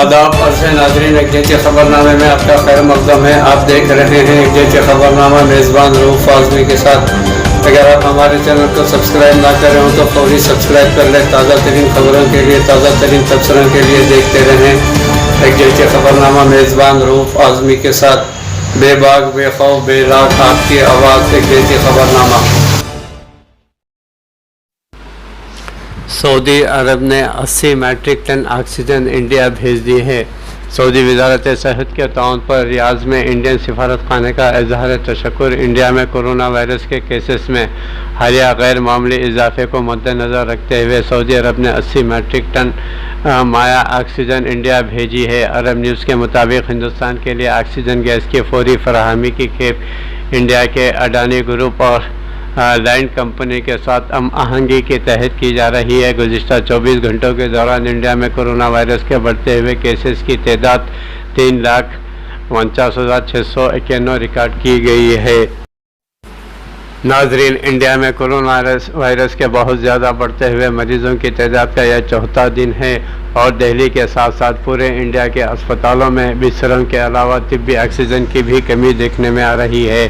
आदाब अर्ज़ नाज़रीन, एक जैसे ख़बरनामे में आपका खैर मक़दम है। आप देख रहे हैं एक जैसे ख़बरनामा मेज़बान रऊफ़ आज़मी के साथ। अगर आप हमारे चैनल को सब्सक्राइब ना करें हो तो फौरी सब्सक्राइब कर लें। ताज़ा तरीन खबरों के लिए, ताज़ा तरीन तबसरों के लिए देखते रहें एक जैसे ख़बरनामा मेज़बान रऊफ़ आज़मी के साथ। बेबाक बेखौफ बेलाक आपकी आवाज़ एक जैसे ख़बरनामा। सऊदी अरब ने 80 मैट्रिक टन ऑक्सीजन इंडिया भेज दी है। सऊदी वज़ारत सेहत के ताउन पर रियाद में इंडियन सिफारत खाने का इज़हार तशक्कुर। इंडिया में कोरोना वायरस के केसेस में हालिया गैर मामूली इजाफे को मद्देनज़र रखते हुए सऊदी अरब ने 80 मैट्रिक टन माया ऑक्सीजन इंडिया भेजी है। अरब न्यूज़ के मुताबिक हिंदुस्तान के लिए ऑक्सीजन गैस की फौरी फराहमी की खेप इंडिया के अडानी ग्रुप और लाइन कंपनी के साथ हम आहंगी के तहत की जा रही है। गुज़िश्ता 24 घंटों के दौरान इंडिया में कोरोना वायरस के बढ़ते हुए केसेस की तादाद 3,49,691 रिकॉर्ड की गई है। नाजरीन, इंडिया में कोरोना वायरस के बहुत ज़्यादा बढ़ते हुए मरीजों की तादाद का यह चौथा दिन है और दिल्ली के साथ साथ पूरे इंडिया के अस्पतालों में बिस्तरों के अलावा तिब्बी ऑक्सीजन की भी कमी देखने में आ रही है।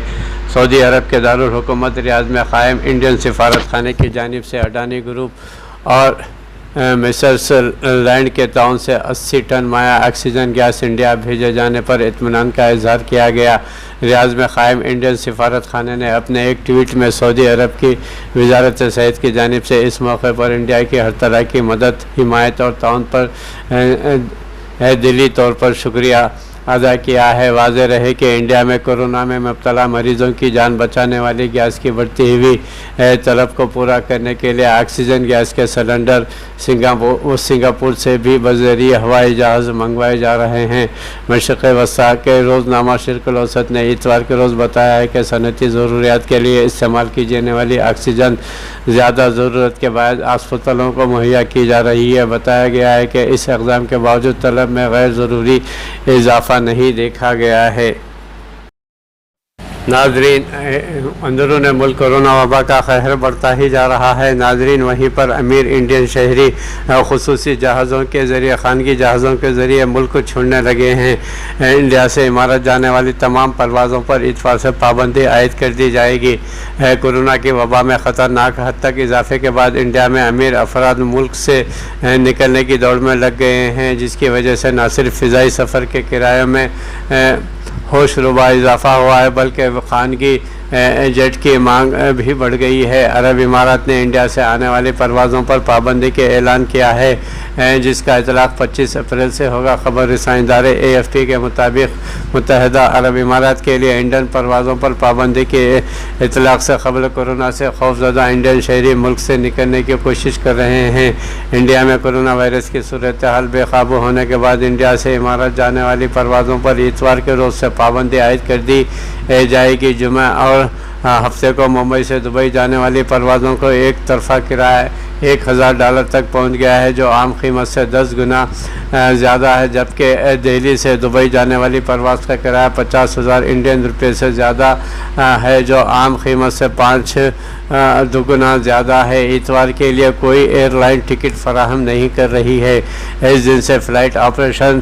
सऊदी अरब के दारुल हुकूमत रियाद में क़ायम इंडियन सिफारत खाने की जानिब से अडानी ग्रुप और मिसर्स लैंड के ताउन से 80 टन माया ऑक्सीजन गैस इंडिया भेजे जाने पर इत्मीनान का इजहार किया गया। रियाद में क़ायम इंडियन सिफारत खाने ने अपने एक ट्वीट में सऊदी अरब की वज़ारत सेहत की जानिब से इस मौके पर इंडिया की हर तरह की मदद, हिमायत और ताउन पर दिली तौर पर शुक्रिया अदा किया है। वाज़ेह रहे कि इंडिया में कोरोना में मुब्तला मरीज़ों की जान बचाने वाली गैस की बढ़ती हुई तलब को पूरा करने के लिए ऑक्सीजन गैस के सिलेंडर सिंगापुर से भी बज़रिए हवाई जहाज़ मंगवाए जा रहे हैं। मशरिक़ वस्ता के रोज़नामा शर्क़ुल औसत ने इतवार के रोज़ बताया है कि सनती ज़रूरियात के लिए इस्तेमाल की जाने वाली ऑक्सीजन ज़्यादा ज़रूरत के बाद अस्पतालों को मुहैया की जा रही है। बताया गया है कि इस इक़दाम के बावजूद तलब में गैर ज़रूरी इजाफ़ा नहीं देखा गया है। नाजरीन, अंदरून मुल्क कोरोना वबा का कहर बढ़ता ही जा रहा है। नाजरीन, वहीं पर अमीर इंडियन शहरी खुसूसी जहाज़ों के ज़रिए, खानगी जहाज़ों के ज़रिए मुल्क को छोड़ने लगे हैं। इंडिया से इमारत जाने वाली तमाम परवाज़ों पर इतवार से पाबंदी आयद कर दी जाएगी। कोरोना की वबा में ख़तरनाक हद तक इजाफे के बाद इंडिया में अमीर अफराद मुल्क से निकलने की दौड़ में लग गए हैं, जिसकी वजह से न सिर्फ फ़िज़ाई सफ़र के किराए में होश रुबा इजाफा हुआ है बल्कि खानगी जेट की मांग भी बढ़ गई है। अरब इमारात ने इंडिया से आने वाली परवाज़ों पर पाबंदी के ऐलान किया है, जिसका इतलाक़ 25 अप्रैल से होगा। ख़बर रसां इदारे AFP के मुताबिक मुत्तहिदा अरब इमारात के लिए इंडियन परवाज़ों पर पाबंदी के इतलाक़ से क़बल कोरोना से खौफज़दा इंडियन शहरी मुल्क से निकलने की कोशिश कर रहे हैं। इंडिया में कोरोना वायरस की सूरत हाल बेकाबू होने के बाद इंडिया से इमारत जाने वाली परवाज़ों पर इतवार के रोज़ से पाबंदी आयद कर दी जाएगी। जुमा और हफ्ते को मुंबई से दुबई जाने वाली परवाज़ों को एक तरफ़ा किराया $1,000 तक पहुंच गया है, जो आम कीमत से 10 गुना ज़्यादा है, जबकि दिल्ली से दुबई जाने वाली परवाज़ का किराया 50,000 इंडियन रुपये से ज़्यादा है, जो आम कीमत से 5 दुगुना ज़्यादा है। इतवार के लिए कोई एयरलाइन टिकट फराहम नहीं कर रही है। इस दिन से फ़्लाइट ऑपरेशन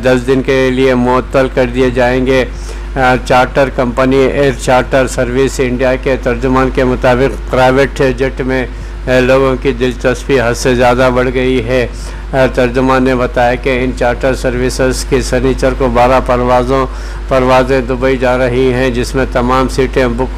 10 दिन के लिए मुअत्तल कर दिए जाएंगे। Charter company air charter service India के तर्जुमान के मुताबिक प्राइवेट जेट में लोगों की दिलचस्पी हद से ज़्यादा बढ़ गई है। तर्जुमान ने बताया कि इन चार्टर सर्विसेज की शनिचर को 12 परवाज़ें दुबई जा रही हैं, जिसमें तमाम सीटें बुक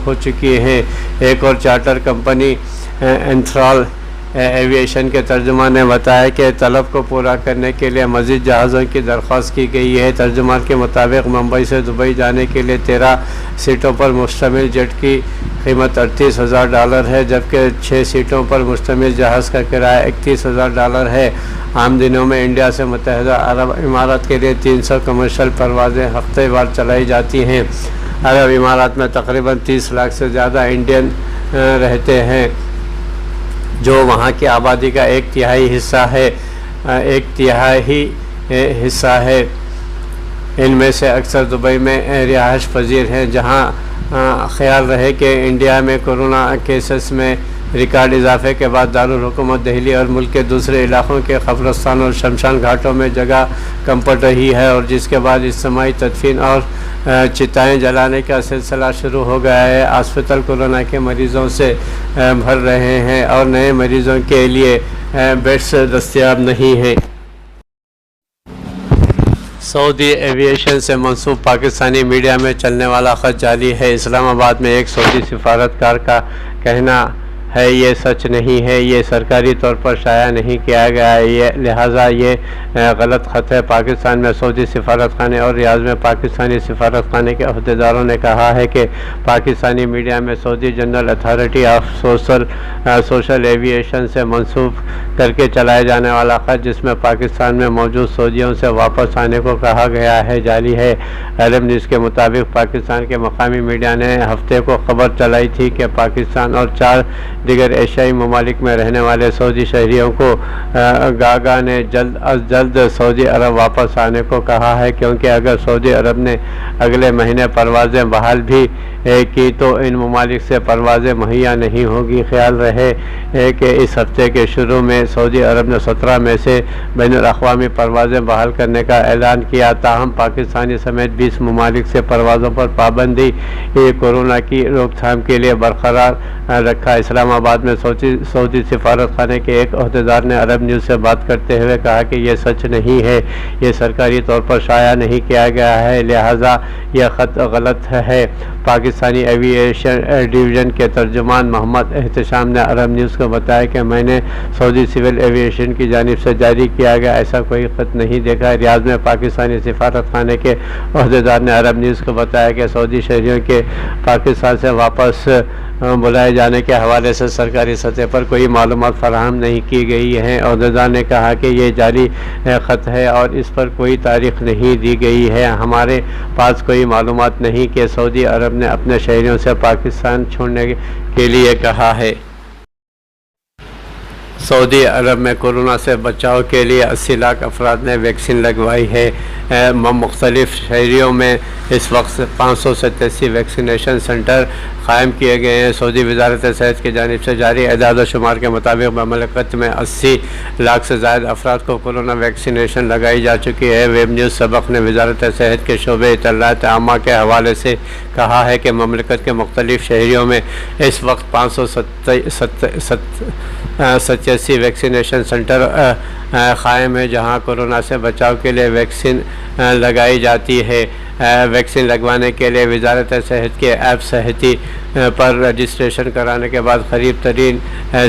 हो चुकी हैं। एक और चार्टर कंपनी एंथ्रॉल एविएशन के तर्जुमान ने बताया कि तलब को पूरा करने के लिए मज़ीद जहाज़ों की दरख्वास्त की गई है। तर्जुमान के मुताबिक मुंबई से दुबई जाने के लिए 13 सीटों पर मुश्तमिल जेट की कीमत $38,000 है, जबकि 6 सीटों पर मुश्तमिल जहाज़ का किराया $31,000 है। आम दिनों में इंडिया से मुत्तहिदा अरब इमारात के लिए 300 कमर्शल परवाज़ें हफ्तेवार चलाई जाती हैं। अरब इमारात में तकरीबन 30 लाख से ज़्यादा इंडियन रहते हैं, जो वहाँ की आबादी का एक तिहाई हिस्सा है। इनमें से अक्सर दुबई में रिहाइश पजीर हैं, जहाँ ख्याल रहे कि इंडिया में कोरोना केसेस में ریکارڈ اضافے کے بعد دارالحکومت دہلی اور ملک کے دوسرے علاقوں کے قبرستان اور شمشان گھاٹوں میں جگہ کم پڑ رہی ہے، اور جس کے بعد اجتماعی تدفین اور چتائیں جلانے کا سلسلہ شروع ہو گیا ہے۔ ہسپتال کورونا کے مریضوں سے بھر رہے ہیں اور نئے مریضوں کے لیے بیڈز دستیاب نہیں ہیں۔ سعودی ایویشن سے منسوب پاکستانی میڈیا میں چلنے والا خط جعلی ہے۔ اسلام آباد میں ایک سعودی سفارتکار کا کہنا ہے یہ سچ نہیں ہے، یہ سرکاری طور پر شائع نہیں کیا گیا ہے، لہٰذا یہ غلط خط ہے۔ پاکستان میں سعودی سفارتخانے اور ریاض میں پاکستانی سفارتخانے کے عہدیداروں نے کہا ہے کہ پاکستانی میڈیا میں Saudi general authority of social aviation سے منسوب کر کے چلائے جانے والا خط، جس میں پاکستان میں موجود سعودیوں سے واپس آنے کو کہا گیا ہے، جعلی ہے۔ عالم نیوز کے مطابق پاکستان کے مقامی میڈیا نے ہفتے کو خبر چلائی تھی کہ پاکستان اور 4 دیگر ایشیائی ممالک میں رہنے والے سعودی شہریوں کو گاگا نے جلد از جلد سعودی عرب واپس آنے کو کہا ہے، کیونکہ اگر سعودی عرب نے اگلے مہینے پروازیں بحال بھی کی تو ان ممالک سے پروازیں مہیا نہیں ہوگی۔ خیال رہے کہ اس ہفتے کے شروع میں سعودی عرب نے 17 میں سے بین الاقوامی پروازیں بحال کرنے کا اعلان کیا، تاہم پاکستانی سمیت 20 ممالک سے پروازوں پر پابندی کورونا کی روک تھام کے لیے برقرار رکھا۔ اسلام آباد میں سعودی سفارتخانے کے ایک عہدیدار نے عرب نیوز سے بات کرتے ہوئے کہا کہ یہ سچ نہیں ہے، یہ سرکاری طور پر شائع نہیں کیا گیا ہے، لہٰذا یہ خط غلط ہے۔ پاکستانی ایوییشن ڈویژن کے ترجمان محمد احتشام نے عرب نیوز کو بتایا کہ میں نے سعودی سول ایوییشن کی جانب سے جاری کیا گیا ایسا کوئی خط نہیں دیکھا۔ ریاض میں پاکستانی سفارتخانے کے عہدیدار نے عرب نیوز کو بتایا کہ سعودی شہریوں کے پاکستان سے واپس بلائے جانے کے حوالے سے سرکاری سطح پر کوئی معلومات فراہم نہیں کی گئی ہیں۔ عہدیدار نے کہا کہ یہ جعلی خط ہے اور اس پر کوئی تاریخ نہیں دی گئی ہے۔ ہمارے پاس کوئی معلومات نہیں کہ سعودی عرب نے اپنے شہریوں سے پاکستان چھوڑنے کے لیے کہا ہے۔ سعودی عرب میں کورونا سے بچاؤ کے لیے 80 لاکھ افراد نے ویکسین لگوائی ہے۔ مختلف شہریوں میں اس وقت 587 ویکسینیشن سنٹر قائم کیے گئے ہیں۔ سعودی وزارت صحت کی جانب سے جاری اعداد و شمار کے مطابق مملکت میں 80 لاکھ سے زائد افراد کو کورونا ویکسینیشن لگائی جا چکی ہے۔ ویب نیوز سبق نے وزارت صحت کے شعبے اطلاعات عامہ کے حوالے سے کہا ہے کہ مملکت کے مختلف شہریوں میں اس وقت 587 ویکسینیشن سنٹر قائم ہے، جہاں کورونا سے بچاؤ کے لیے ویکسین لگائی جاتی ہے۔ ویکسین لگوانے کے لیے وزارت صحت کے ایپ صحتی پر رجسٹریشن کرانے کے بعد قریب ترین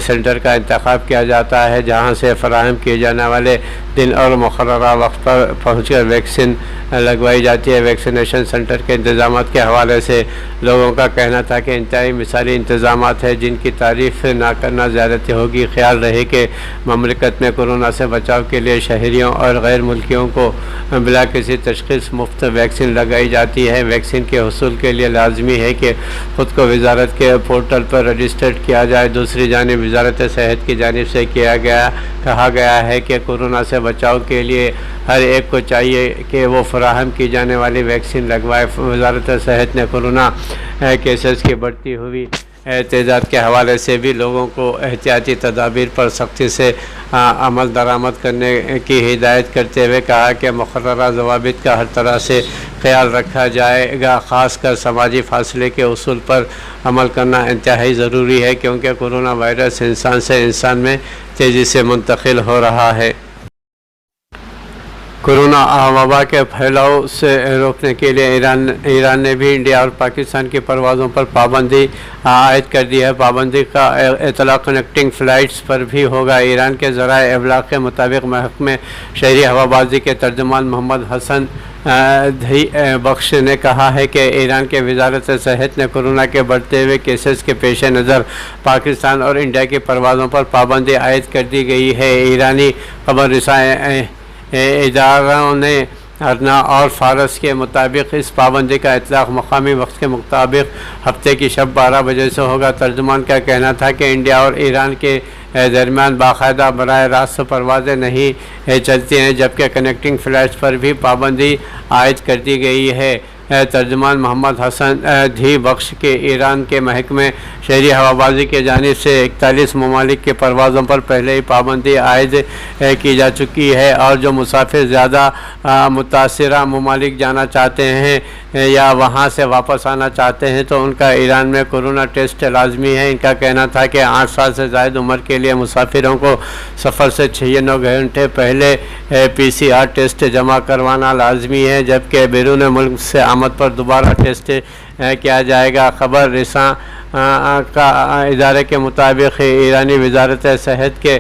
سینٹر کا انتخاب کیا جاتا ہے، جہاں سے فراہم کیے جانے والے دن اور مقررہ وقت پر پہنچ کر ویکسین لگوائی جاتی ہے۔ ویکسینیشن سینٹر کے انتظامات کے حوالے سے لوگوں کا کہنا تھا کہ انتہائی مثالی انتظامات ہیں جن کی تعریف نہ کرنا زیادتی ہوگی۔ خیال رہے کہ مملکت میں کورونا سے بچاؤ کے لیے شہریوں اور غیر ملکیوں کو بلا کسی تشخیص مفت ویکسین لگائی جاتی ہے۔ ویکسین کے حصول کے لیے لازمی ہے کہ خود کو وزارت کے پورٹل پر رجسٹرڈ کیا جائے۔ دوسری جانب وزارت صحت کی جانب سے کہا گیا ہے کہ کورونا سے بچاؤ کے لیے ہر ایک کو چاہیے کہ وہ فراہم کی جانے والی ویکسین لگوائے۔ وزارت صحت نے کورونا کیسز کی بڑھتی ہوئی تعداد کے حوالے سے بھی لوگوں کو احتیاطی تدابیر پر سختی سے عمل درآمد کرنے کی ہدایت کرتے ہوئے کہا کہ مقررہ ضوابط کا ہر طرح سے خیال رکھا جائے گا، خاص کر سماجی فاصلے کے اصول پر عمل کرنا انتہائی ضروری ہے، کیونکہ کورونا وائرس انسان سے انسان میں تیزی سے منتقل ہو رہا ہے۔ کورونا وبا کے پھیلاؤ سے روکنے کے لیے ایران نے بھی انڈیا اور پاکستان کی پروازوں پر پابندی عائد کر دی ہے۔ پابندی کا اطلاق کنیکٹنگ فلائٹس پر بھی ہوگا۔ ایران کے ذرائع ابلاغ کے مطابق محکمہ شہری ہوابازی کے ترجمان محمد حسن دھی بخش نے کہا ہے کہ ایران کے وزارت صحت نے کورونا کے بڑھتے ہوئے کیسز کے پیش نظر پاکستان اور انڈیا کی پروازوں پر پابندی عائد کر دی گئی ہے۔ ایرانی خبر رساں اداروں نے ارنا اور فارس کے مطابق اس پابندی کا اطلاق مقامی وقت کے مطابق ہفتے کی شب 12 بجے سے ہوگا۔ ترجمان کا کہنا تھا کہ انڈیا اور ایران کے درمیان باقاعدہ براہ راست پروازیں نہیں چلتی ہیں، جبکہ کنیکٹنگ فلائٹس پر بھی پابندی عائد کر دی گئی ہے۔ ترجمان محمد حسن دھی بخش کے ایران کے محکمہ شہری ہوابازی کی جانب سے 41 ممالک کے پروازوں پر پہلے ہی پابندی عائد کی جا چکی ہے، اور جو مسافر زیادہ متاثرہ ممالک جانا چاہتے ہیں یا وہاں سے واپس آنا چاہتے ہیں تو ان کا ایران میں کورونا ٹیسٹ لازمی ہے۔ ان کا کہنا تھا کہ 8 سال سے زائد عمر کے لیے مسافروں کو سفر سے 96 گھنٹے پہلے PCR ٹیسٹ جمع کروانا لازمی ہے، جبکہ بیرون ملک سے آمد پر دوبارہ ٹیسٹ کیا جائے گا۔ خبر رساں کا ادارے کے مطابق ایرانی وزارت صحت کے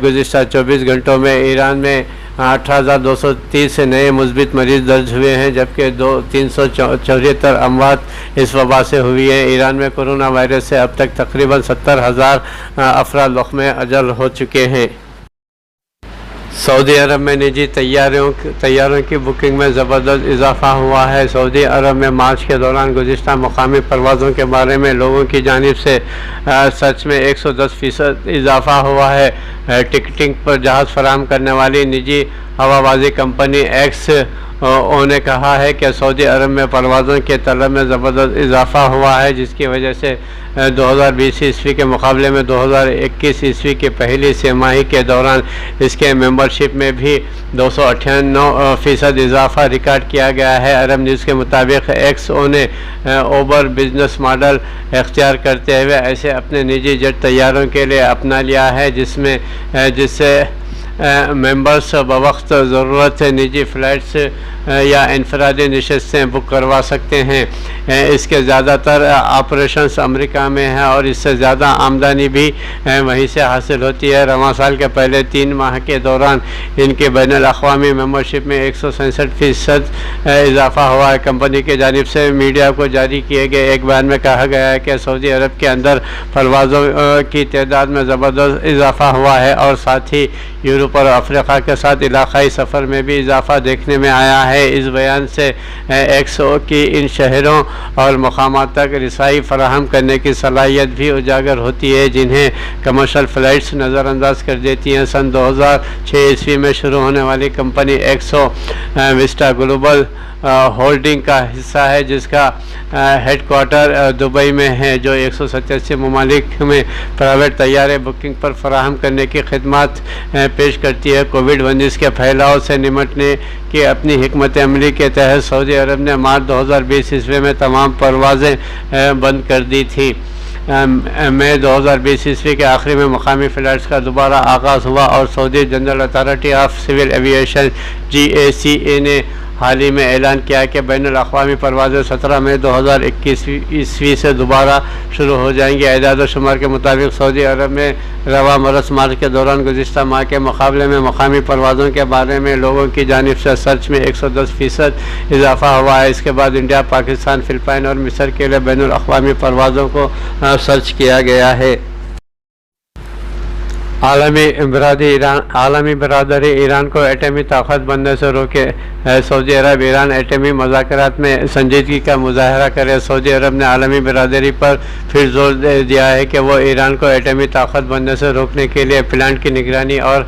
گزشتہ 24 گھنٹوں میں ایران میں 18,230 نئے مثبت مریض درج ہوئے ہیں، جبکہ 374 اموات اس وبا سے ہوئی ہیں۔ ایران میں کورونا وائرس سے اب تک تقریباً 70,000 افراد لقمِ اجل ہو چکے ہیں۔ سعودی عرب میں نجی طیاروں کی بکنگ میں زبردست اضافہ ہوا ہے۔ سعودی عرب میں مارچ کے دوران گزشتہ مقامی پروازوں کے بارے میں لوگوں کی جانب سے سچ میں 110% اضافہ ہوا ہے۔ ٹکٹنگ پر جہاز فراہم کرنے والی نجی ہوابازی کمپنی ایکس نے کہا ہے کہ سعودی عرب میں پروازوں کے طلب میں زبردست اضافہ ہوا ہے، جس کی وجہ سے 2020 عیسوی کے مقابلے میں 2021 عیسوی کی پہلی سہ ماہی کے دوران اس کے ممبرشپ میں بھی 298% اضافہ ریکارڈ کیا گیا ہے۔ عرب نیوز کے مطابق ایکس نے اوبر بزنس ماڈل اختیار کرتے ہوئے ایسے اپنے نجی جیٹ طیاروں کے لیے اپنا لیا ہے جس سے ممبرس بوقت ضرورت نجی فلائٹس یا انفرادی نشستیں بک کروا سکتے ہیں۔ اس کے زیادہ تر آپریشنز امریکہ میں ہیں اور اس سے زیادہ آمدنی بھی وہیں سے حاصل ہوتی ہے۔ رواں سال کے پہلے 3 ماہ کے دوران ان کے بین الاقوامی ممبرشپ میں 167% اضافہ ہوا ہے۔ کمپنی کی جانب سے میڈیا کو جاری کیے گئے ایک بیان میں کہا گیا ہے کہ سعودی عرب کے اندر پروازوں کی تعداد میں زبردست اضافہ ہوا ہے، اور ساتھ ہی یورپ اور افریقہ کے ساتھ علاقائی سفر میں بھی اضافہ دیکھنے میں آیا ہے۔ اس بیان سے ایکسو کی ان شہروں اور مقامات تک رسائی فراہم کرنے کی صلاحیت بھی اجاگر ہوتی ہے جنہیں کمرشل فلائٹس نظر انداز کر دیتی ہیں۔ سن 2006 عیسوی میں شروع ہونے والی کمپنی ایکسو وسٹا گلوبل ہولڈنگ کا حصہ ہے، جس کا ہیڈ کوارٹر دبئی میں ہے، جو 187 ممالک میں پرائیویٹ طیارے بکنگ پر فراہم کرنے کی خدمات پیش کرتی ہے۔ کووڈ-19 کے پھیلاؤ سے نمٹنے کی اپنی حکمت عملی کے تحت سعودی عرب نے مارچ 2020 عیسوی میں تمام پروازیں بند کر دی تھیں۔ مئی 2020 عیسوی کے آخری میں مقامی فلائٹس کا دوبارہ آغاز ہوا، اور Saudi general authority of civil aviation GACA نے حال ہی میں اعلان کیا کہ بین الاقوامی پروازیں 17 مئی 2021 عیسوی سے دوبارہ شروع ہو جائیں گی۔ اعداد و شمار کے مطابق سعودی عرب میں رواں برس مارچ کے دوران گزشتہ ماہ کے مقابلے میں مقامی پروازوں کے بارے میں لوگوں کی جانب سے سرچ میں 110% اضافہ ہوا ہے۔ اس کے بعد انڈیا، پاکستان، فلپائن اور مصر کے لیے بین الاقوامی پروازوں کو سرچ کیا گیا ہے۔ عالمی برادری ایران کو ایٹمی طاقت بننے سے روکے۔ سعودی عرب ایران ایٹمی مذاکرات میں سنجیدگی کا مظاہرہ کرے۔ سعودی عرب نے عالمی برادری پر پھر زور دیا ہے کہ وہ ایران کو ایٹمی طاقت بننے سے روکنے کے لیے پلانٹ کی نگرانی اور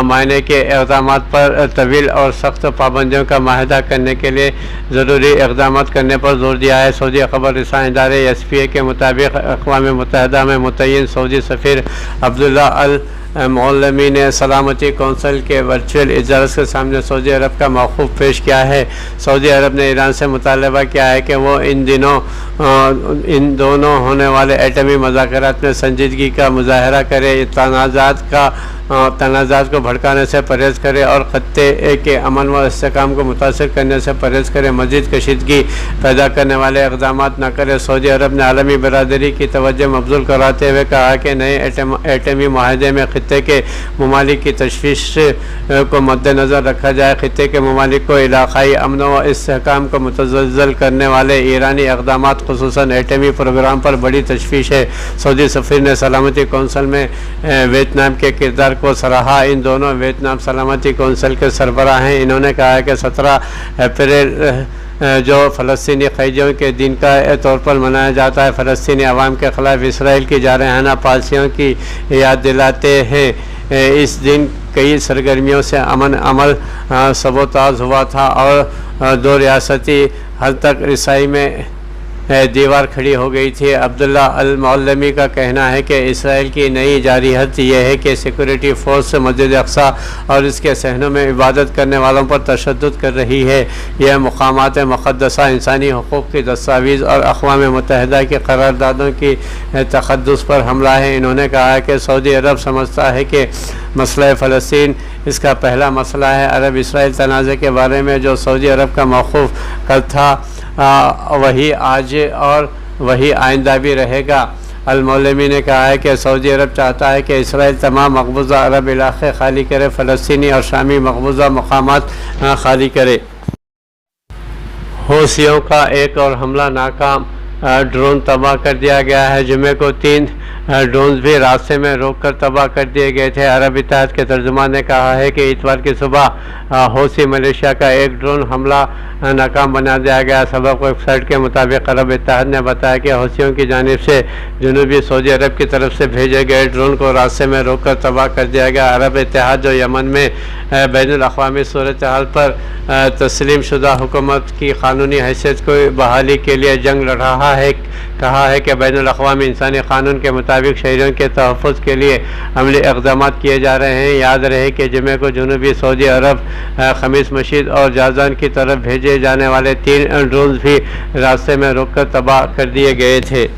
معائنے کے اقدامات پر طویل اور سخت پابندیوں کا معاہدہ کرنے کے لیے ضروری اقدامات کرنے پر زور دیا ہے۔ سعودی خبر رساں ادارے SPA کے مطابق اقوام متحدہ میں متعین سعودی سفیر عبداللہ المعلمی نے سلامتی کونسل کے ورچوئل اجلاس کے سامنے سعودی عرب کا موقف پیش کیا ہے۔ سعودی عرب نے ایران سے مطالبہ کیا ہے کہ وہ ان دونوں ہونے والے ایٹمی مذاکرات میں سنجیدگی کا مظاہرہ کرے، تنازعات کو بھڑکانے سے پرہیز کرے اور خطے کے امن و استحکام کو متاثر کرنے سے پرہیز کرے، مزید کشیدگی پیدا کرنے والے اقدامات نہ کرے۔ سعودی عرب نے عالمی برادری کی توجہ مبذول کراتے ہوئے کہا کہ نئے ایٹمی معاہدے میں خطے کے ممالک کی تشویش کو مد نظر رکھا جائے۔ خطے کے ممالک کو علاقائی امن و استحکام کو متزلزل کرنے والے ایرانی اقدامات خصوصاً ایٹمی پروگرام پر بڑی تشویش ہے۔ سعودی سفیر نے سلامتی کونسل میں ویتنام کے کردار کو سراہا۔ ان دونوں ویتنام سلامتی کونسل کے سربراہ ہیں۔ انہوں نے کہا کہ 17 اپریل جو فلسطینی قیدیوں کے دن کا طور پر منایا جاتا ہے، فلسطینی عوام کے خلاف اسرائیل کی جارحانہ پالیسیوں کی یاد دلاتے ہیں۔ اس دن کئی سرگرمیوں سے عمل سبوتاژ ہوا تھا اور दो रियासती हद तक रसाई में दीवार खड़ी हो गई थी। अब्दुल्ला अल-मौलवी का कहना है कि इसराइल की नई जारी हद यह है कि सिक्योरिटी फोर्स मस्जिद अक्सा और इसके सहनों में इबादत करने वालों पर तशद्दुद कर रही है। यह मकामात मुक़द्दसा, इंसानी हुकूक़ की दस्तावेज़ और अक़वाम मुत्तहिदा की करारदादों की तक़द्दुस पर हमला है। इन्होंने कहा है कि सऊदी अरब समझता है कि मसला फ़लस्तीन इसका पहला मसला है। अरब इसराइल तनाज़े के बारे में जो सऊदी अरब का मौक़िफ़ कल था वही आज और वही आइंदा भी रहेगा। अल-मौलवी ने कहा है कि सऊदी अरब चाहता है कि इसराइल तमाम मक़बूज़ा अरब इलाक़े खाली करे, फ़लस्तीनी और शामी मक़बूज़ा मक़ामात खाली करे। हूसियों का एक और हमला नाकाम, ड्रोन तबाह कर दिया गया है। जुमे को 3 ड्रोन भी रास्ते में रोक कर तबाह कर दिए गए थे। अरब इत्तेहाद के तर्जुमान ने कहा है कि इतवार की सुबह हूसी मलेशिया का एक ड्रोन हमला नाकाम बना दिया गया। सबक वेबसाइट के मुताबिक अरब इत्तेहाद ने बताया कि हूसियों की जानिब से जनूबी सऊदी अरब की तरफ से भेजे गए ड्रोन को रास्ते में रोक कर तबाह कर दिया गया। अरब इत्तेहाद जो यमन में बैनुल अक़वामी सूरत हाल पर तस्लीम शुदा हुकूमत की क़ानूनी हैसियत को बहाली के लिए जंग लड़ रहा है, कहा है कि बैनुल अक़वामी इंसानी क़ानून के मुताबिक शहरियों के तहफ़्फ़ुज़ के लिए अमली इक़दाम किए जा रहे हैं। याद रहे कि जुमे को जनूबी सऊदी अरब खमीस मशीद और जाज़ान की तरफ भेजे जाने वाले 3 ड्रोन भी रास्ते में रोक कर तबाह कर दिए गए थे।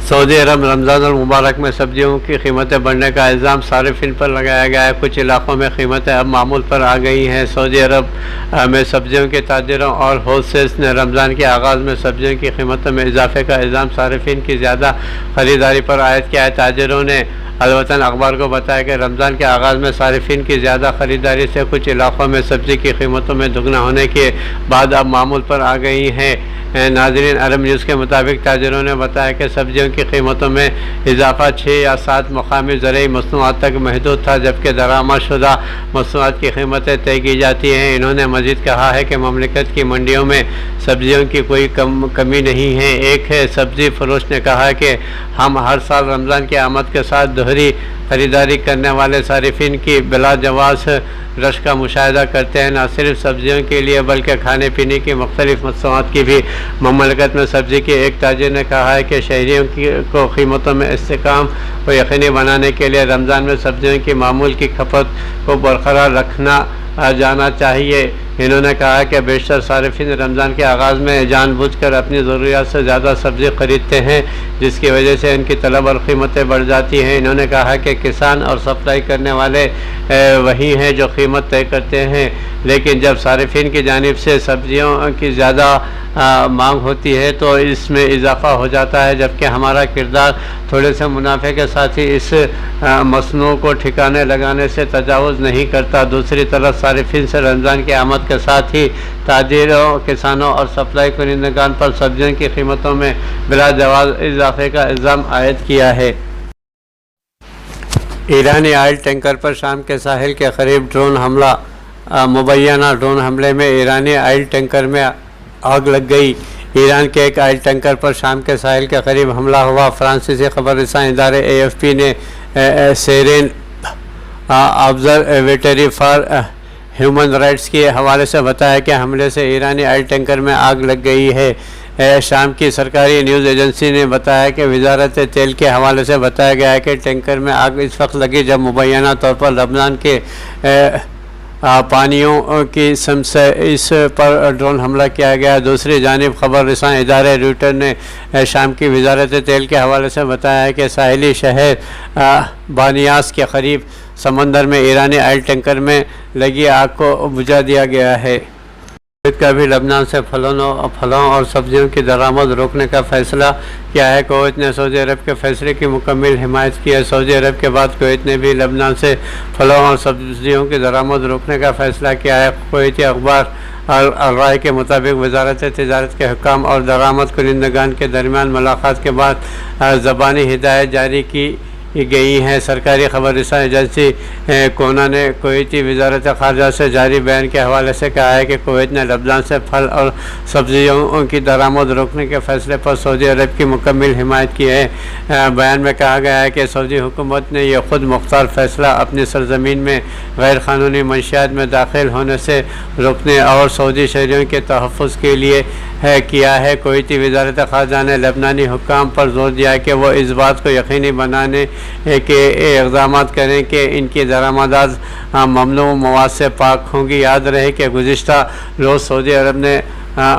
सऊदी अरब रमज़ान मुबारक में सब्जियों की कीमतें बढ़ने का इल्ज़ाम सारिफिन पर लगाया गया है। कुछ इलाक़ों में कीमतें अब मामूल पर आ गई हैं। सऊदी अरब में सब्जियों के ताजिरों और होलसेल्स ने रमज़ान के आगाज़ में सब्जियों की कीमतों में इजाफे का इल्ज़ाम सारिफिन की ज़्यादा ख़रीदारी पर आयद किया है। ताजिरों ने अलवतन अखबार को बताया कि रमज़ान के आगाज़ में सारिफिन की ज़्यादा ख़रीदारी से कुछ इलाक़ों में सब्ज़ी की कीमतों में दुगना होने के बाद अब मामूल पर आ गई हैं। नाज़रीन, अरब न्यूज़ के मुताबिक ताजिरों ने बताया कि सब्जियों की कीमतों में इजाफा 6 या 7 मकामी ज़रूरी मसनूआत तक महदूद था, जबकि दरामद शुदा मसनूआत की कीमतें तय की जाती हैं। इन्होंने मज़ीद कहा है कि ममलिकत की मंडियों में सब्जियों की कोई कमी नहीं है। एक सब्ज़ी फरोश ने कहा है कि हम हर साल रमज़ान की आमद के साथ दोहरी ख़रीदारी करने वाले सारिफिन की बिला जवाज़ रश का मुशाहिदा करते हैं। न सिर्फ सब्जियों के लिए बल्कि खाने पीने की मुख्तलिफ़ मसनूआत की भी ममलकत में सब्ज़ी के एक ताजिर ने कहा है कि शहरियों को कीमतों में इस्तेकाम को यकीनी बनाने के लिए रमज़ान में सब्जियों की मामूल की खपत को बरकरार रखना जाना चाहिए। इन्होंने कहा कि बेशतर सारिफिन रमज़ान के आगाज़ में जानबूझकर अपनी ज़रूरियात से ज़्यादा सब्ज़ी ख़रीदते हैं, जिसकी वजह से इनकी तलब और कीमतें बढ़ जाती हैं। इन्होंने कहा कि किसान और सप्लाई करने वाले वही हैं जो कीमत तय करते हैं, लेकिन जब सारिफिन की जानिब से सब्ज़ियों की ज़्यादा मांग होती है तो इसमें इजाफ़ा हो जाता है, जबकि हमारा किरदार थोड़े से मुनाफे के साथ ही इस मसनू को ठिकाने लगाने से तजावुज़ नहीं करता। दूसरी तरफ सारिफिन से रमज़ान की आमद के साथ ही ताजिरों, किसानों और सप्लाई कुनिंदगान पर सब्जियों की कीमतों में बिला जवाज़ इजाफे का इल्ज़ाम आयद किया है। ईरानी आयल टैंकर पर शाम के साहिल के करीब ड्रोन हमला। मुबैना ड्रोन हमले में ईरानी आयल टैंकर में आग लग गई। ईरान के एक आयल टैंकर पर शाम के साहिल के करीब हमला हुआ। फ्रांसीसी खबर रसां इदारे AFP ने सेरेन ऑब्जर्वेटरी फॉर ह्यूमन राइट्स के हवाले से बताया कि हमले से ईरानी आयल टैंकर में आग लग गई है। शाम की सरकारी न्यूज़ एजेंसी ने बताया कि वजारत तेल के हवाले से बताया गया है कि टैंकर में आग इस वक्त लगी जब मुबैना तौर पर रमज़ान के पानियों की सम से इस पर ड्रोन हमला किया गया। दूसरी जानिब खबर रसां इदारे रूटर ने शाम की वजारत तेल के हवाले से बताया है कि साहिली शहर बानियास के करीब समंदर में ईरानी आयल टैंकर में लगी आग को बुझा दिया गया है। का भी लबनान से फलों और सब्जियों की दरामद रोकने का फैसला किया है। कुवैत ने सऊदी अरब के फैसले की मुकम्मल हिमायत की है। सऊदी अरब के बाद कुवैत ने भी लबनान से फलों और सब्जियों की दरामद रोकने का फैसला किया है। कुवैती अखबार अल-राय के मुताबिक वजारत तिजारत के हुक्काम और दरामद कुनिंदगान के दरमियान मुलाकात के बाद ज़बानी हिदायत जारी की गई हैं। सरकारी खबर रसां एजेंसी कोना ने कुवैती वजारत ख़ारजा से जारी बयान के हवाले से कहा है कि कुवैत ने लबनान से फल और सब्जियों की दरामद रोकने के फैसले पर सऊदी अरब की मुकम्मल हिमायत की है। बयान में कहा गया है कि सऊदी हुकूमत ने यह खुद मुख्तार फैसला अपनी सरजमीन में गैर क़ानूनी मंशियात में दाखिल होने से रोकने और सऊदी शहरियों के तहफ़्फ़ुज़ के लिए किया है। कुवैती वजारत ख़ारजा ने लबनानी हुक्काम पर जोर दिया कि वो इस बात को यकीनी बनाने के इक़दाम करें कि इनकी दरामदात ममनू मवाद से पाक होंगी। याद रहे कि गुज़िश्ता रोज़ सऊदी अरब ने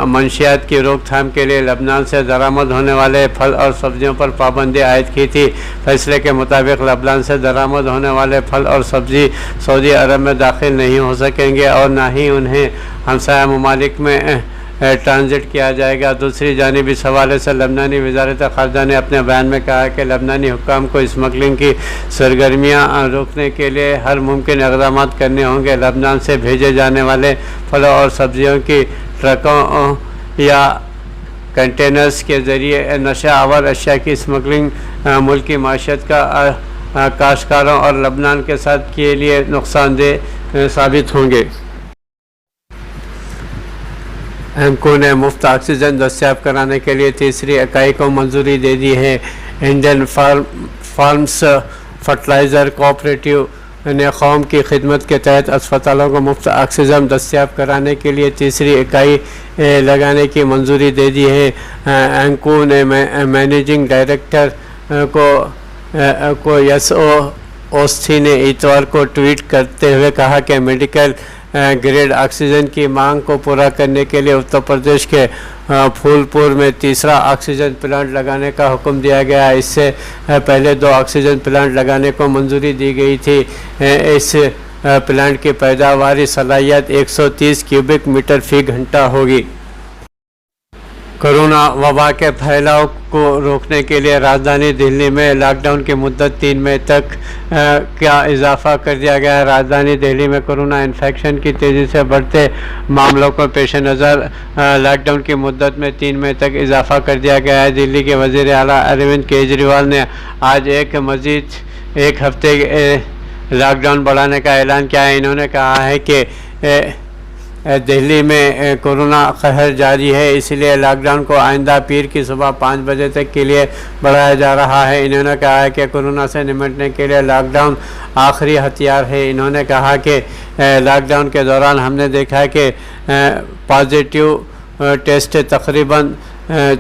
मंशियात की रोकथाम के लिए लबनान से दरामद होने वाले फल और सब्जियों पर पाबंदी आयद की थी। फैसले के मुताबिक लबनान से दरामद होने वाले फल और सब्ज़ी सऊदी अरब में दाखिल नहीं हो सकेंगे और ना ही उन्हें हमसाया ममालिक में ट्रांजिट किया जाएगा। दूसरी जानिब इस हवाले से लबनानी वजारत ख़ारजा ने अपने बयान में कहा कि लबनानी हुक्काम को स्मगलिंग की सरगर्मियाँ रोकने के लिए हर मुमकिन इक़दाम करने होंगे। लबनान से भेजे जाने वाले फलों और सब्जियों की ट्रकों या कंटेनर्स के ज़रिए नशा आवर अशिया की स्मगलिंग मुल्क की माशियत का काश्तकारों और लबनान के साथ के लिए नुकसानदेह साबित होंगे। एमको ने मुफ्त ऑक्सीजन दस्तियाब कराने के लिए तीसरी इकाई को मंजूरी दे दी है। इंडियन फार्म्स फर्टिलाइज़र कोऑपरेटिव ने कौम की खिदमत के तहत अस्पतालों को मुफ्त ऑक्सीजन दस्तियाब कराने के लिए तीसरी इकाई लगाने की मंजूरी दे दी है। एमको ने मैनेजिंग डायरेक्टर को ओस्थी ने इतवार को ट्वीट करते हुए कहा कि मेडिकल ग्रेड ऑक्सीजन की मांग को पूरा करने के लिए उत्तर प्रदेश के फूलपुर में तीसरा ऑक्सीजन प्लांट लगाने का हुक्म दिया गया। इससे पहले 2 ऑक्सीजन प्लांट लगाने को मंजूरी दी गई थी। इस प्लांट की पैदावारी सलाहियत 130 क्यूबिक मीटर फी घंटा होगी। कोरोना वबा के फैलाव को रोकने के लिए राजधानी दिल्ली में लॉकडाउन की मुद्दत 3 मई तक का इजाफा कर दिया गया है। राजधानी दिल्ली में कोरोना इन्फेक्शन की तेज़ी से बढ़ते मामलों को पेश नज़र लॉकडाउन की मुद्दत में 3 मई तक इजाफा कर दिया गया है। दिल्ली के वज़ीर आला अरविंद केजरीवाल ने आज मज़ीद एक हफ्ते लॉकडाउन बढ़ाने का ऐलान किया है। इन्होंने कहा है कि दिल्ली में कोरोना कहर जारी है, इसलिए लॉकडाउन को आइंदा पीर की सुबह 5 बजे तक के लिए बढ़ाया जा रहा है। इन्होंने कहा है कि कोरोना से निपटने के लिए लॉकडाउन आखिरी हथियार है। इन्होंने कहा कि लॉकडाउन के दौरान हमने देखा है कि पॉजिटिव टेस्ट तकरीबन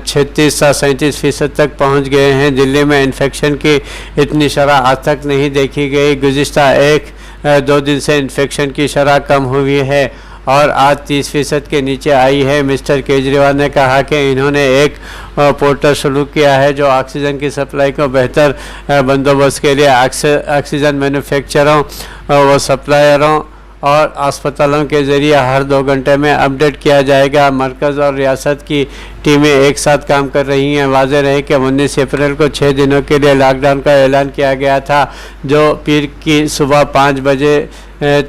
36 से 37% तक पहुँच गए हैं। दिल्ली में इन्फेक्शन की इतनी शरह आज तक नहीं देखी गई। गुज़िश्ता 1-2 दिन से इन्फेक्शन की शरह कम हुई है और आज 30% के नीचे आई है। मिस्टर केजरीवाल ने कहा कि इन्होंने एक पोर्टल शुरू किया है जो ऑक्सीजन की सप्लाई को बेहतर बंदोबस्त के लिए ऑक्सीजन मैन्युफैक्चरों व सप्लायरों और अस्पतालों के ज़रिए हर 2 घंटे में अपडेट किया जाएगा। मरकज़ और रियासत की टीमें एक साथ काम कर रही हैं। वाज़ेह रहे कि 19 अप्रैल को 6 दिनों के लिए लॉकडाउन का ऐलान किया गया था, जो पीर की सुबह 5 बजे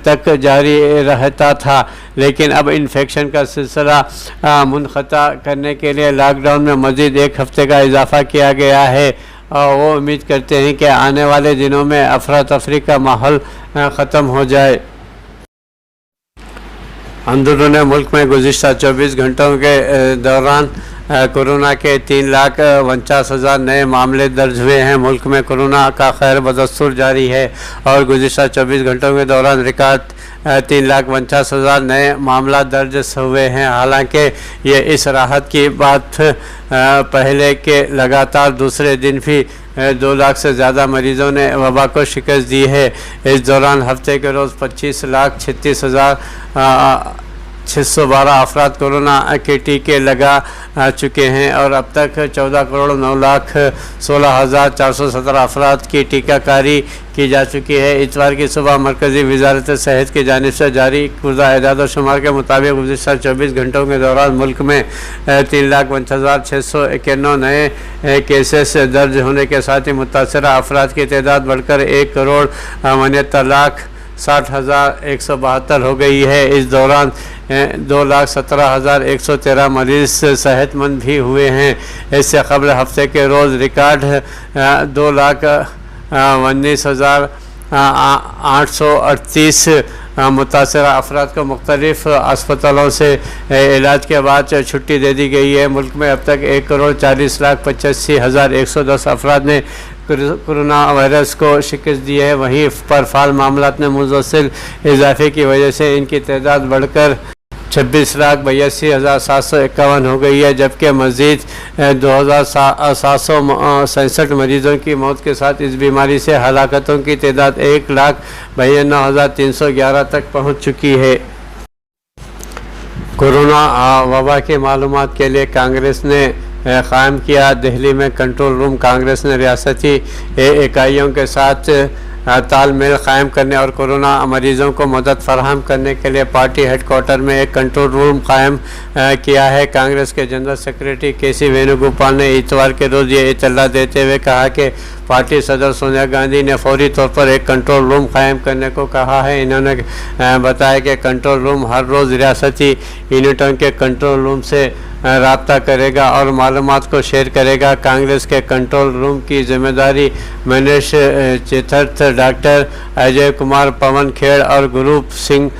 तक जारी रहता था, लेकिन अब इन्फेक्शन का सिलसिला मुनक़ता करने के लिए लॉकडाउन में मज़ीद 1 हफ़्ते का इजाफ़ा किया गया है। और वो उम्मीद करते हैं कि आने वाले दिनों में अफरा तफरी का माहौल ख़त्म हो जाए। अंदरून मुल्क में गुज़िश्ता 24 घंटों के दौरान कोरोना के 3,49,000 नए मामले दर्ज हुए हैं। मुल्क में कोरोना का खैर बदस्तूर जारी है और गुज़िश्ता 24 घंटों के दौरान रिकॉर्ड 3,49,000 नए मामला दर्ज हुए हैं। हालांकि ये इस राहत की बात पहले के लगातार दूसरे दिन भी 2 लाख से ज़्यादा मरीज़ों ने वबा को शिकस्त दी है। इस दौरान हफ्ते के रोज़ 25,36,612 अफराद कोरोना के टीके लगा चुके हैं और अब तक 14,09,16,417 अफराद की टीकाकारी की जा चुकी है। इतवार की सुबह मरकज़ी वज़ारत सेहत की जानिब से जारी कुर्दा एदाद शुमार के मुताबिक गुज़िश्ता 24 घंटों के दौरान मुल्क में 3,49,691 नए केसेस दर्ज होने के साथ ही मुतासरा अफराद की तादाद बढ़कर 1,69,60,172 हो गई है। इस दौरान 2,17,113 मरीज़ सेहतमंद भी हुए हैं। इससे कबल हफ्ते के रोज़ रिकॉर्ड 19,838 मुतासरा अफराद को मुख्तलिफ अस्पतालों से इलाज के बाद छुट्टी दे दी गई है। मुल्क में अब तक 1,40,85,110 अफराद ने कोरोना वायरस को शिकस्त दी है। वहीं पर फाल मामलात में मुंसलिक इजाफे की वजह से इनकी तादाद बढ़कर 26,82,751 हो गई है, जबकि मज़ीद 2,767 मरीज़ों की मौत के साथ इस बीमारी से हलाकतों की तादाद 1,92,311 तक पहुँच चुकी है। कोरोना वबा की मालूमात के लिए कांग्रेस ने क़ायम किया दिल्ली में कंट्रोल रूम। कांग्रेस ने रियासती इकाइयों के साथ तालमेल क़ायम करने और कोरोना मरीज़ों को मदद फराहम करने के लिए पार्टी हेड क्वार्टर में एक कंट्रोल रूम क़ायम किया है। कांग्रेस के जनरल सेक्रेटरी के.सी. वेणुगोपाल ने इतवार के रोज़ ये इत्तला देते हुए कहा कि पार्टी सदर सोनिया गांधी ने फौरी तौर पर एक कंट्रोल रूम क़ायम करने को कहा है। इन्होंने बताया कि कंट्रोल रूम हर रोज़ रियासती यूनिटों के कंट्रोल रूम से राब्ता करेगा और मालूमात को शेयर करेगा। कांग्रेस के कंट्रोल रूम की जिम्मेदारी मनीष चेथर्थ, डॉक्टर अजय कुमार, पवन खेड़ और गुरूप सिंह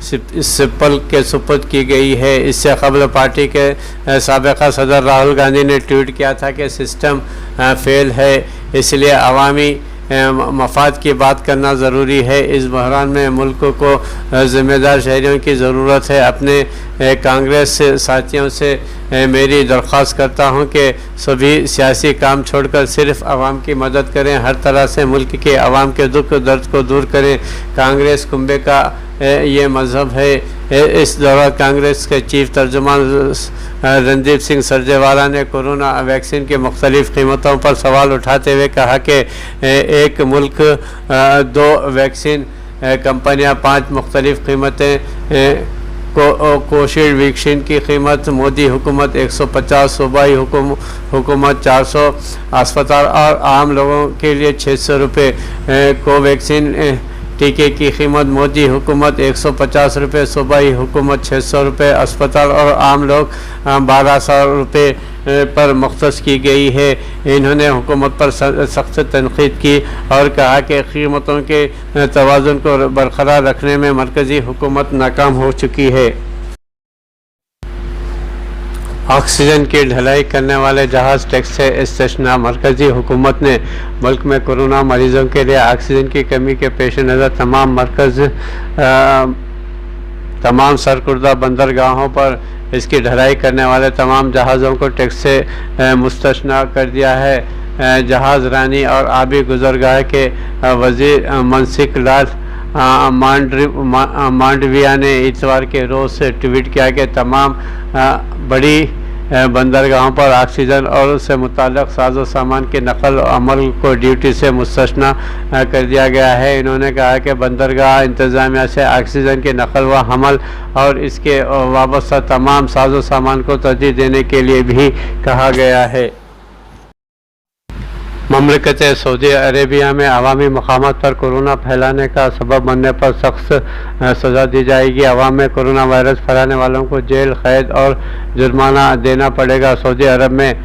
सिप्पल के सुपुर्द की गई है। इससे कबल पार्टी के साबिक़ा सदर राहुल गांधी ने ट्वीट किया था कि सिस्टम फेल है, इसलिए अवामी मफाद की बात करना ज़रूरी है। इस बहरान में मुल्क को ज़िम्मेदार शहरियों की ज़रूरत है। अपने कांग्रेस साथियों से मेरी दरख्वास्त करता हूं कि सभी सियासी काम छोड़कर सिर्फ आवाम की मदद करें, हर तरह से मुल्क के आवाम के दुख दर्द को दूर करें। कांग्रेस कुंबे का ये मज़हब है। इस दौरान कांग्रेस के चीफ तर्जुमान रणदीप सिंह सरजेवाला ने कोरोना वैक्सीन की मुख्तलिफ कीमतों पर सवाल उठाते हुए कहा कि एक मुल्क दो वैक्सीन कंपनियां 5 मुख्तलिफ कीमतें कोविशील्ड वैक्सीन की कीमत मोदी हुकूमत 150, सूबाई हुकूमत 400, अस्पताल और आम लोगों के लिए 600 रुपये। कोवैक्सीन टीके की कीमत मोदी हुकूमत 150 रुपये, सूबाई हुकूमत 600 रुपये, अस्पताल और आम लोग 1200 रुपये पर मुख्तस की गई है। इन्होंने हुकूमत पर सख्त तनकीद की और कहा कि कीमतों के तवाज़ुन को बरकरार रखने में मरकज़ी हुकूमत नाकाम हो चुकी है। ऑक्सीजन की ढलाई करने वाले जहाज़ टैक्स से इस्तिस्ना। मरकज़ी हुकूमत ने मुल्क में कोरोना मरीज़ों के लिए ऑक्सीजन की कमी के पेश नज़र तमाम सरकुर्दा बंदरगाहों पर इसकी ढलाई करने वाले तमाम जहाज़ों को टैक्स से मुस्तस्ना कर दिया है। जहाज़ रानी और आबी गुज़रगाह के वज़ीर मनसिक लाल मांडविया ने इतवार के रोज़ से ट्वीट किया कि तमाम बड़ी बंदरगाहों पर ऑक्सीजन और उससे मुताल्लिक़ साजो सामान के नकल अमल को ड्यूटी से मुस्तस्ना कर दिया गया है। इन्होंने कहा कि बंदरगाह इंतज़ामिया से ऑक्सीजन के नकल व हमल और इसके वाबस्ता तमाम साजो सामान को तरजीह देने के लिए भी कहा गया है। ममलकत सऊदी अरेबिया में अवामी मकामात पर कोरोना फैलाने का सबब बनने पर सख्त सज़ा दी जाएगी। अवाम में कोरोना वायरस फैलाने वालों को जेल, कैद और जुर्माना देना पड़ेगा। सऊदी अरब में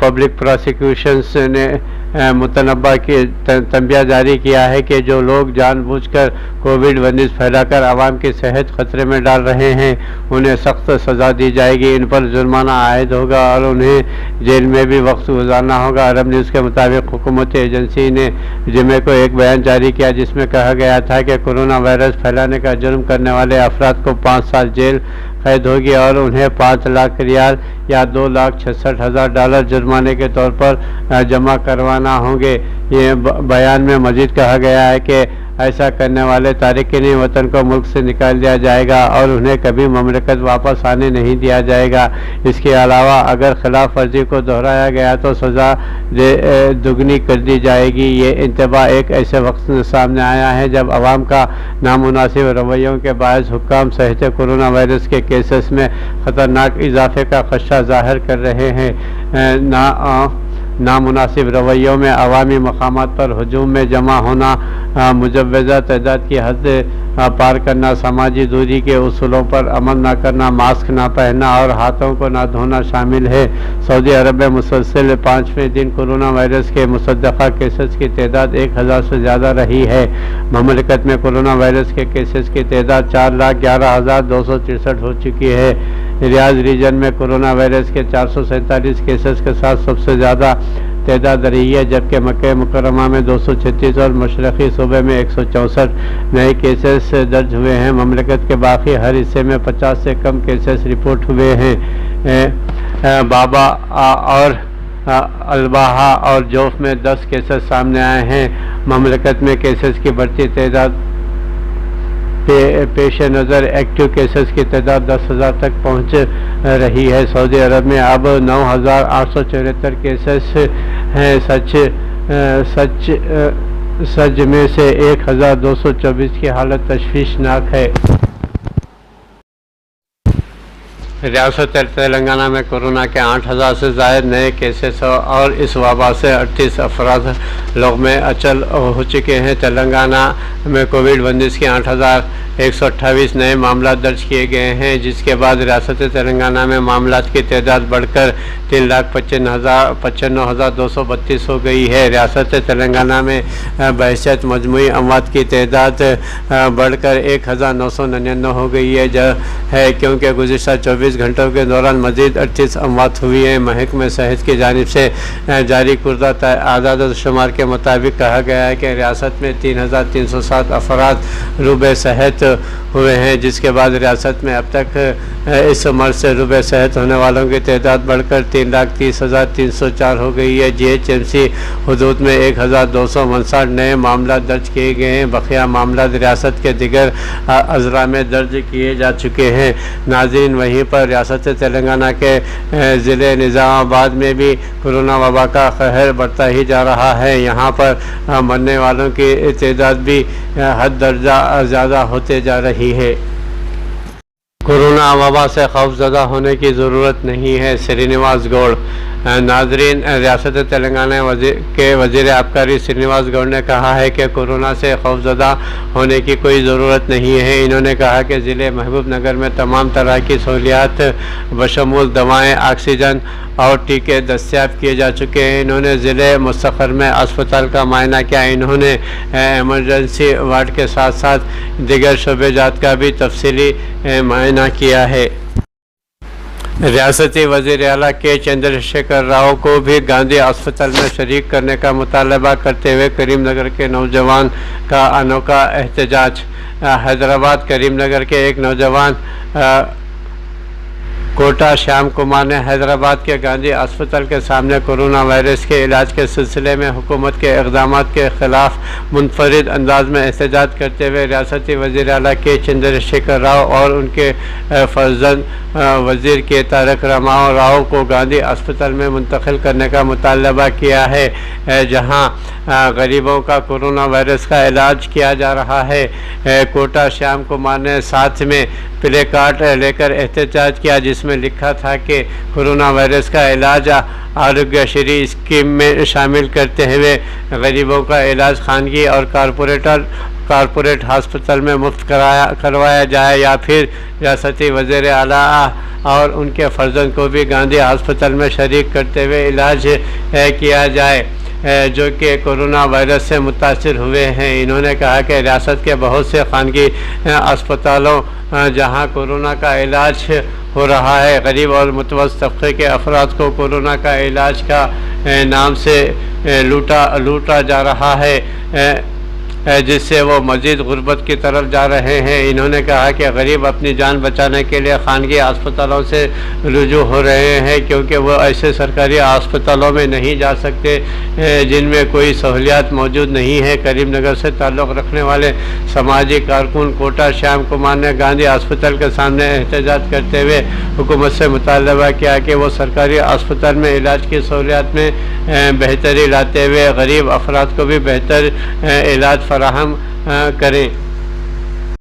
पब्लिक प्रोसिक्यूशंस ने मुतनब्बा की तंबिया जारी किया है कि जो लोग जानबूझकर कोविड-19 फैलाकर आवाम की सेहत खतरे में डाल रहे हैं उन्हें सख्त सज़ा दी जाएगी। इन पर जुर्माना आयद होगा और उन्हें जेल में भी वक्त गुजारना होगा। अरब न्यूज़ के मुताबिक हुकूमती एजेंसी ने जुमे को एक बयान जारी किया जिसमें कहा गया था कि कोरोना वायरस फैलाने का जुर्म करने वाले अफराद को 5 साल जेल कैद होगी और उन्हें 5 लाख रियाल या $2,66,000 जुर्माने के तौर पर जमा करवाना होंगे। ये बयान में मज़ीद कहा गया है कि ऐसा करने वाले तारिकीन वतन को मुल्क से निकाल दिया जाएगा और उन्हें कभी ममलकत वापस आने नहीं दिया जाएगा। इसके अलावा अगर खिलाफ वर्जी को दोहराया गया तो सज़ा दुगनी कर दी जाएगी। ये इंतबा एक ऐसे वक्त सामने आया है जब आवाम का नामुनासिब रवैयों के बायस हुक्काम सहित कोरोना वायरस के केसेस में ख़तरनाक इजाफे का खदशा ज़ाहिर कर रहे हैं। नामुनासिब रवैयों में अवामी मकामात पर हजूम में जमा होना, मुजव्वज़ा तादाद की हद पार करना, समाजी दूरी के उसूलों पर अमल न करना, मास्क ना पहनना और हाथों को ना धोना शामिल है। सऊदी अरब में मुसलसल 5वें दिन कोरोना वायरस के मुसद्दक़ा केसेस की तादाद 1000 से ज़्यादा रही है। ममलिकत में कोरोना वायरस के केसेस की तादाद 4,11,263 हो चुकी है। रियाज रीजन में कोरोना वायरस के 447 केसेस के साथ सबसे ज़्यादा तादाद रही है, जबकि मक्का मुकर्रमा में 236 और मशरक़ी सूबे में 164 नए केसेस दर्ज हुए हैं। ममलिकत के बाकी हर हिस्से में 50 से कम केसेस रिपोर्ट हुए हैं। बाबा और अलबाहा और जोफ में 10 केसेस सामने आए हैं। ममलिकत में केसेस की बढ़ती तादाद पेश नज़र एक्टिव केसेस की तादाद 10,000 तक पहुंच रही है। सऊदी अरब में अब 9,874 केसेस हैं। सच में से 1,224 की हालत तशवीशनाक है। रियासत तेलंगाना में कोरोना के 8,000 से ज़ायद नए केसेस और इस वबा से 38 अफराद लोग में अचल हो चुके हैं। तेलंगाना में कोविड-19 के 8,128 नए मामला दर्ज किए गए हैं, जिसके बाद रियासत तेलंगाना में मामलात की तादाद बढ़कर 3,95,232 हो गई है। रियासत तेलंगाना में बहशत मजमूई अमवात की तादाद बढ़कर 1,999 हो गई है क्योंकि गुज़िश्ता 24 घंटों के दौरान मज़ीद 38 अमवात हुई हैं। महकमे सेहत की जानिब से जारी कुर्दा आदाद शुमार के मुताबिक कहा गया है कि रियासत में 3,307 अफराद रूबे सेहत हुए हैं, जिसके बाद रियासत में अब तक इस मर्ज से रूबे सेहत होने वालों की तादाद बढ़कर 3,30,304 हो गई है। GHMC हदूद में 1,259 नए मामला दर्ज किए गए हैं। बकिया मामला रियासत के दिगर अजला में दर्ज किए जा चुके हैं। नाज़रीन, वहीं पर रियासत तेलंगाना के ज़िले निज़ामाबाद में भी कोरोना वबा का कहर बढ़ता ही जा रहा है। यहाँ पर मरने वालों की तादाद भी हद दर्जा ज़्यादा होते जा रही है। कोरोना वबा से खौफज़दा होने की ज़रूरत नहीं है, श्रीनिवास गौड़। नाज़रीन, रियासत तेलंगाना के वज़ीर आबकारी श्रीनिवास गौड़ ने कहा है कि कोरोना से खौफज़दा होने की कोई ज़रूरत नहीं है। इन्होंने कहा कि ज़िले महबूब नगर में तमाम तरह की सहूलियात बशमूल दवाएँ, ऑक्सीजन और टीके दस्तयाब किए जा चुके हैं। इन्होंने ज़िले मुस्तक़र में अस्पताल का मायना किया। इन्होंने एमरजेंसी वार्ड के साथ साथ दिगर शोबेजात का भी तफसीली मायना किया है। रियासती वज़ीर आला के चंद्रशेखर राव को भी गांधी अस्पताल में शरीक करने का मुतालबा करते हुए करीम नगर के नौजवान का अनोखा एहतजाज। हैदराबाद करीम नगर के एक नौजवान कोटा श्याम कुमार ने हैदराबाद के गांधी अस्पताल के सामने कोरोना वायरस के इलाज के सिलसिले में हुकूमत के इक़दामात के ख़िलाफ़ मुनफरिद अंदाज में एहतजाज करते हुए रियासती वज़ीर आला के चंद्रशेखर राव और उनके फर्जंद वज़ीर के तारक रामाराव राव को गांधी अस्पताल में मुंतकिल करने का मुतालबा किया है, जहां गरीबों का कोरोना वायरस का इलाज किया जा रहा है। कोटा श्याम कुमार ने साथ में प्ले कार्ड लेकर एहतजाज किया, जिसमें लिखा था कि कोरोना वायरस का इलाज आरोग्यश्री स्कीम में शामिल करते हुए गरीबों का इलाज खानगी और कारपोरेट हस्पताल में मुफ्त करवाया जाए, या फिर रियासती वज़ीर आला और उनके फर्जंद को भी गांधी अस्पताल में शरीक करते हुए इलाज किया जाए, जो कि कोरोना वायरस से मुतासिर हुए हैं। इन्होंने कहा कि रियासत के बहुत से खानगी अस्पतालों जहां कोरोना का इलाज हो रहा है, गरीब और मुतवस्सित तबके के अफराद को कोरोना का इलाज का नाम से लूटा जा रहा है, जिससे वो मज़ीद गुर्बत की तरफ जा रहे हैं। इन्होंने कहा कि गरीब अपनी जान बचाने के लिए खानगी अस्पतालों से रुजू हो रहे हैं, क्योंकि वो ऐसे सरकारी अस्पतालों में नहीं जा सकते जिनमें कोई सहूलियात मौजूद नहीं है। करीम नगर से ताल्लुक़ रखने वाले समाजी कारकुन कोटा श्याम कुमार ने गांधी अस्पताल के सामने एहतजाज करते हुए हुकूमत से मुतालबा किया कि वो सरकारी अस्पताल में इलाज की सहूलियात में बेहतरी लाते हुए गरीब अफराद को भी बेहतर इलाज फराहम करें।